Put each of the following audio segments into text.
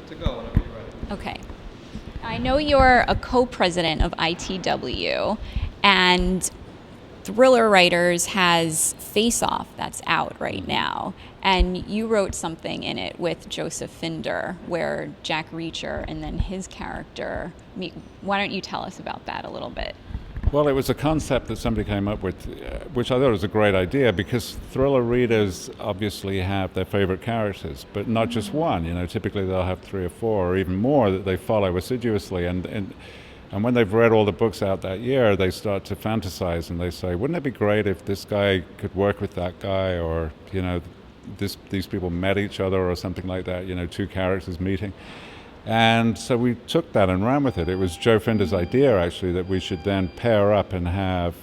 good to go whenever you're ready. Okay. I know you're a co-president of ITW, and Thriller Writers has Face Off that's out right now. And you wrote something in it with Joseph Finder where Jack Reacher and then his character meet. Why don't you tell us about that a little bit? Well, it was a concept that somebody came up with, which I thought was a great idea, because thriller readers obviously have their favorite characters, but not just one. Typically they'll have 3 or 4 or even more that they follow assiduously. And when they've read all the books out that year, they start to fantasize and they say, wouldn't it be great if this guy could work with that guy, or, these people met each other or something like that, 2 characters meeting. And so we took that and ran with it. It was Joe Finder's idea, actually, that we should then pair up and have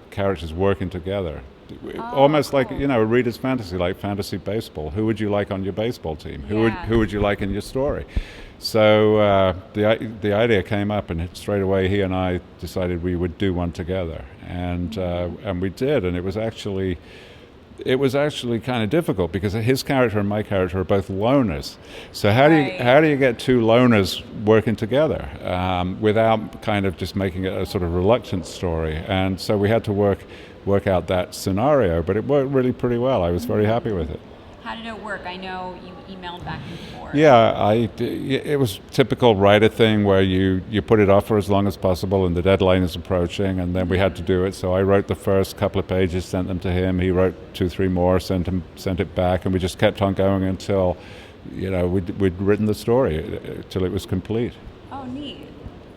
characters working together. Almost like, a reader's fantasy, like fantasy baseball. Who would you like on your baseball team? Who would you like in your story? So the idea came up, and straight away he and I decided we would do one together. And we did, and it was actually kind of difficult because his character and my character are both loners. So how do you get 2 loners working together without kind of just making it a sort of reluctant story? And so we had to work out that scenario, but it worked really pretty well. I was very happy with it. How did it work? I know you emailed back and forth. Yeah, it was typical writer thing where you put it off for as long as possible and the deadline is approaching, and then we had to do it. So I wrote the first couple of pages, sent them to him. He wrote 2, 3 more, sent it back, and we just kept on going until, we'd written the story till it was complete. Oh, neat.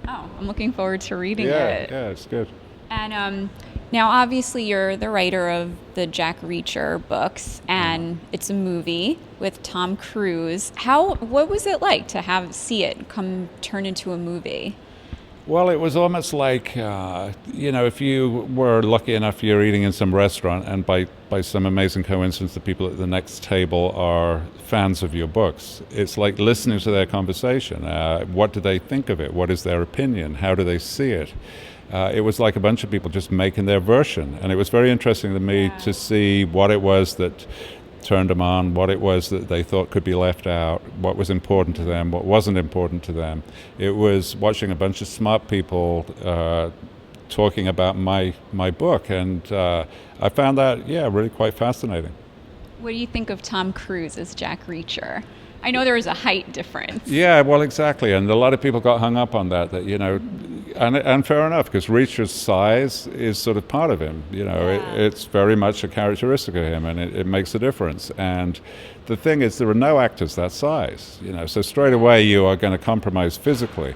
Oh, I'm looking forward to reading it. Yeah, it's good. And now, obviously, you're the writer of the Jack Reacher books, and it's a movie with Tom Cruise. What was it like to see it turn into a movie? Well, it was almost like, if you were lucky enough, you're eating in some restaurant, and by some amazing coincidence, the people at the next table are fans of your books. It's like listening to their conversation. What do they think of it? What is their opinion? How do they see it? It was like a bunch of people just making their version. And it was very interesting to me to see what it was that turned them on, what it was that they thought could be left out, what was important to them, what wasn't important to them. It was watching a bunch of smart people talking about my book. And I found that, really quite fascinating. What do you think of Tom Cruise as Jack Reacher? I know there was a height difference. Yeah, well, exactly. And a lot of people got hung up on that and fair enough, because Reacher's size is sort of part of him. It's very much a characteristic of him, and it makes a difference. And the thing is, there are no actors that size. So straight away you are going to compromise physically.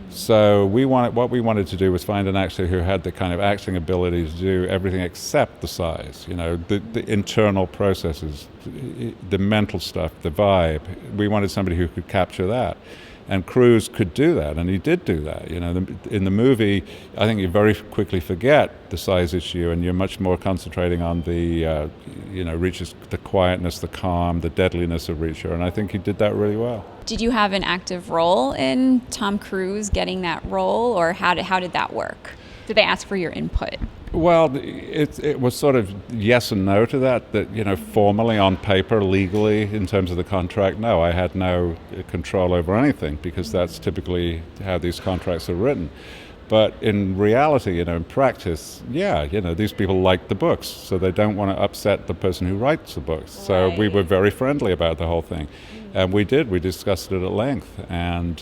So what we wanted to do was find an actor who had the kind of acting ability to do everything except the size. The internal processes, the mental stuff, the vibe. We wanted somebody who could capture that. And Cruise could do that, and he did do that. In the movie, I think you very quickly forget the size issue, and you're much more concentrating on the, Reacher's, the quietness, the calm, the deadliness of Reacher, and I think he did that really well. Did you have an active role in Tom Cruise getting that role, or how did that work? Did they ask for your input? Well, it was sort of yes and no to that, formally on paper, legally, in terms of the contract, no, I had no control over anything, because that's typically how these contracts are written. But in reality, in practice, these people like the books, so they don't want to upset the person who writes the books. So we were very friendly about the whole thing. And we discussed it at length, and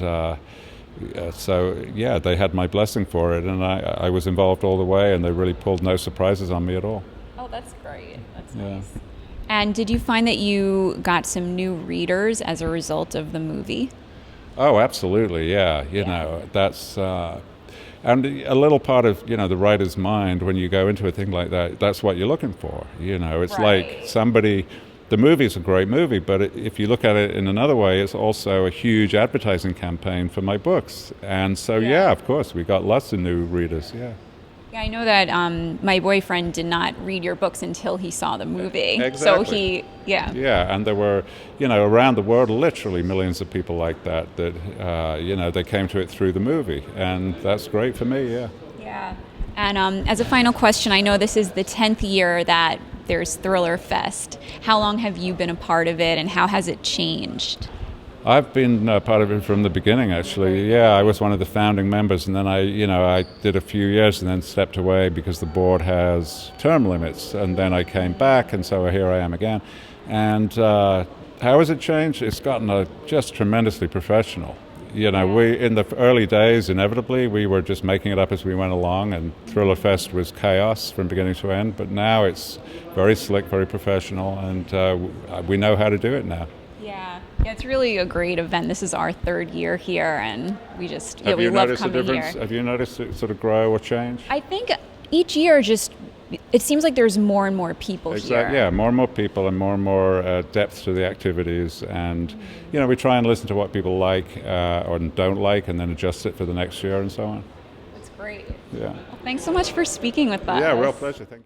they had my blessing for it, and I was involved all the way, and they really pulled no surprises on me at all. Oh, that's great. That's nice. And did you find that you got some new readers as a result of the movie? Oh, absolutely, yeah. That's... and a little part of, the writer's mind, when you go into a thing like that, that's what you're looking for. It's like somebody... The movie's a great movie, but if you look at it in another way, it's also a huge advertising campaign for my books. And so, of course, we got lots of new readers, Yeah, I know that my boyfriend did not read your books until he saw the movie. Exactly. So Yeah, and there were, around the world, literally millions of people like that, they came to it through the movie. And that's great for me, Yeah. And as a final question, I know this is the 10th year that there's Thriller Fest. How long have you been a part of it, and how has it changed? I've been part of it from the beginning, actually. Yeah, I was one of the founding members, and then I did a few years and then stepped away because the board has term limits, and then I came back, and so here I am again. And how has it changed? It's gotten just tremendously professional. We in the early days, inevitably, we were just making it up as we went along, and Thriller Fest was chaos from beginning to end. But now it's very slick, very professional, and we know how to do it now. Yeah, it's really a great event. This is our third year here, and we just Have we you love noticed a coming difference? here. Have you noticed it sort of grow or change? I think each year it seems like there's more and more people here. Yeah, more and more people and more depth to the activities. And, we try and listen to what people like or don't like and then adjust it for the next year and so on. That's great. Yeah. Well, thanks so much for speaking with us. Yeah, real pleasure. Thank you.